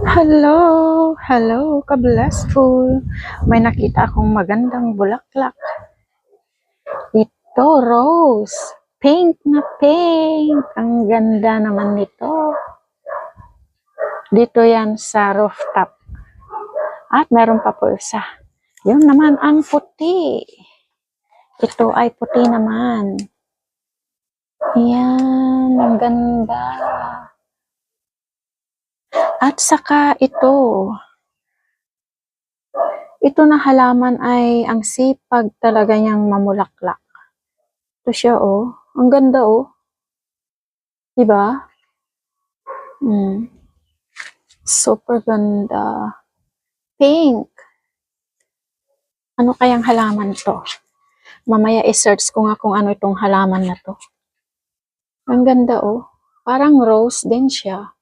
Hello, hello, ka-blessful. May nakita akong magandang bulaklak. Ito, rose. Pink na pink. Ang ganda naman nito. Dito yan sa rooftop. At meron pa po isa. Yun naman ang puti. Ito ay puti naman. Yan, ang ganda. At saka ito na halaman ay ang sipag talaga niyang mamulaklak. Ito siya, oh. Ang ganda, oh. Diba? Super ganda. Pink. Ano kayang halaman to? Mamaya i-search ko nga kung ano itong halaman na to. Ang ganda, oh. Parang rose din siya.